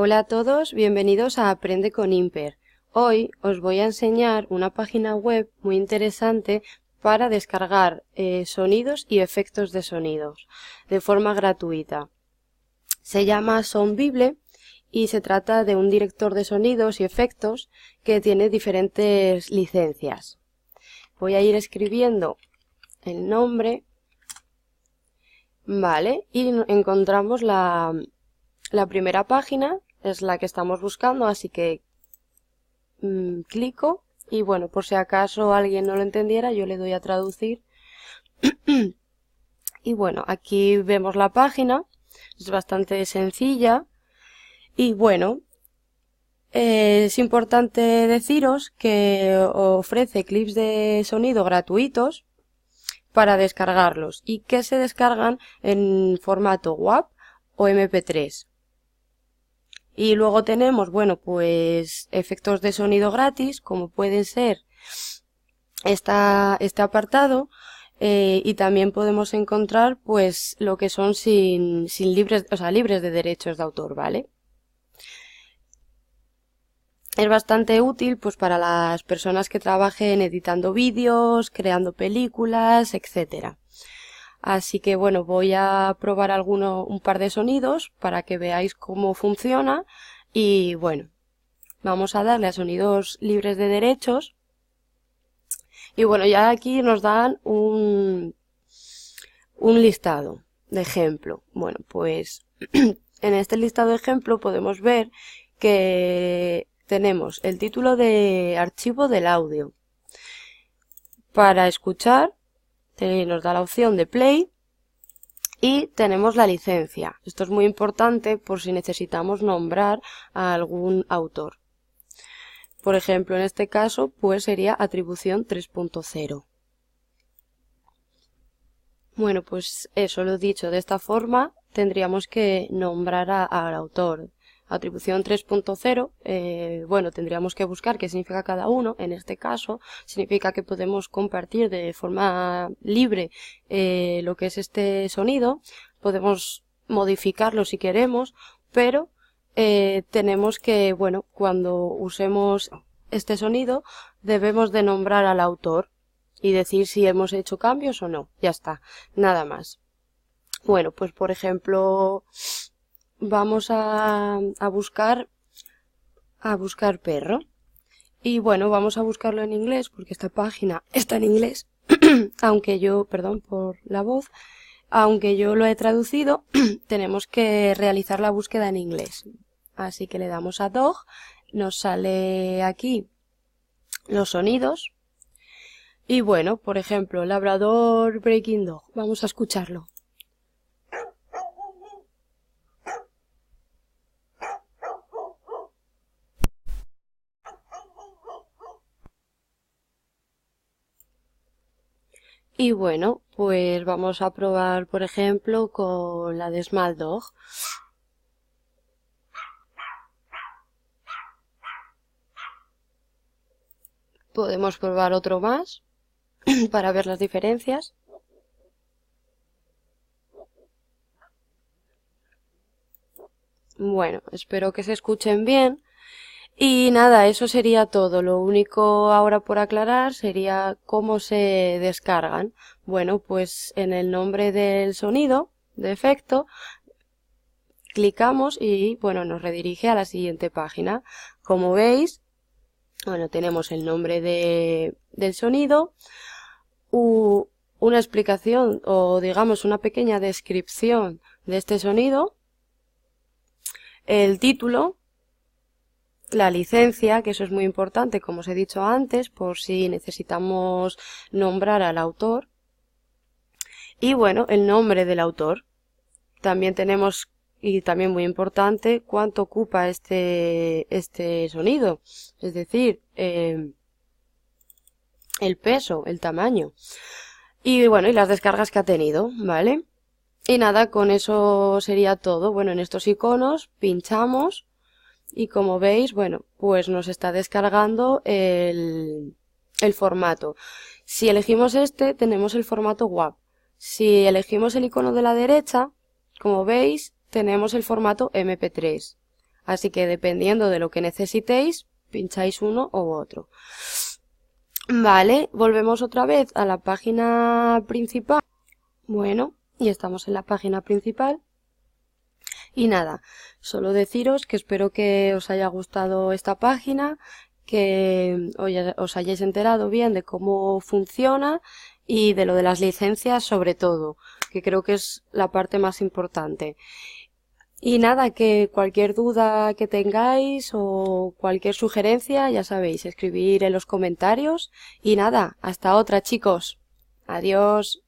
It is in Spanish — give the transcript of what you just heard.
Hola a todos, bienvenidos a Aprende con Imper. Hoy os voy a enseñar una página web muy interesante para descargar sonidos y efectos de sonidos de forma gratuita. Se llama Soundbible y se trata de un director de sonidos y efectos que tiene diferentes licencias. Voy a ir escribiendo el nombre, vale, y encontramos la primera página, es la que estamos buscando, así que clico y bueno, por si acaso alguien no lo entendiera, yo le doy a traducir. Y bueno, aquí vemos la página, es bastante sencilla y bueno, es importante deciros que ofrece clips de sonido gratuitos para descargarlos y que se descargan en formato WAV o MP3. Y luego tenemos, bueno, pues efectos de sonido gratis, como pueden ser este apartado, y también podemos encontrar, pues, lo que son libres de derechos de autor, ¿vale? Es bastante útil, pues, para las personas que trabajen editando vídeos, creando películas, etcétera. Así que bueno, voy a probar un par de sonidos para que veáis cómo funciona y bueno, vamos a darle a sonidos libres de derechos y bueno, ya aquí nos dan un listado de ejemplo. Bueno, pues en este listado de ejemplo podemos ver que tenemos el título de archivo del audio. Para escuchar nos da la opción de play y tenemos la licencia. Esto es muy importante por si necesitamos nombrar a algún autor. Por ejemplo, en este caso, pues sería atribución 3.0. Bueno, pues eso lo he dicho. De esta forma tendríamos que nombrar al autor. Atribución 3.0, bueno, tendríamos que buscar qué significa cada uno. En este caso, significa que podemos compartir de forma libre lo que es este sonido. Podemos modificarlo si queremos, pero tenemos que, bueno, cuando usemos este sonido, debemos de nombrar al autor y decir si hemos hecho cambios o no. Ya está, nada más. Bueno, pues por ejemplo, vamos a buscar perro. Y bueno, vamos a buscarlo en inglés porque esta página está en inglés. Aunque yo, perdón por la voz, aunque yo lo he traducido, tenemos que realizar la búsqueda en inglés. Así que le damos a dog, nos sale aquí los sonidos. Y bueno, por ejemplo, labrador breaking dog. Vamos a escucharlo. Y bueno, pues vamos a probar, por ejemplo, con la de Small Dog. Podemos probar otro más para ver las diferencias. Bueno, espero que se escuchen bien. Y nada, eso sería todo. Lo único ahora por aclarar sería cómo se descargan. Bueno, pues en el nombre del sonido, de efecto, clicamos y bueno, nos redirige a la siguiente página. Como veis, bueno, tenemos el nombre del sonido, una explicación o digamos una pequeña descripción de este sonido, el título, la licencia, que eso es muy importante, como os he dicho antes, por si necesitamos nombrar al autor. Y bueno, el nombre del autor. También tenemos, y también muy importante, cuánto ocupa este sonido. Es decir, el peso, el tamaño. Y bueno, y las descargas que ha tenido, ¿vale? Y nada, con eso sería todo. Bueno, en estos iconos pinchamos. Y como veis, bueno, pues nos está descargando el formato. Si elegimos este, tenemos el formato WAV. Si elegimos el icono de la derecha, como veis, tenemos el formato MP3. Así que dependiendo de lo que necesitéis, pincháis uno u otro. Vale, volvemos otra vez a la página principal. Bueno, y estamos en la página principal. Y nada, solo deciros que espero que os haya gustado esta página, que os hayáis enterado bien de cómo funciona y de lo de las licencias sobre todo, que creo que es la parte más importante. Y nada, que cualquier duda que tengáis o cualquier sugerencia, ya sabéis, escribir en los comentarios. Y nada, hasta otra, chicos. Adiós.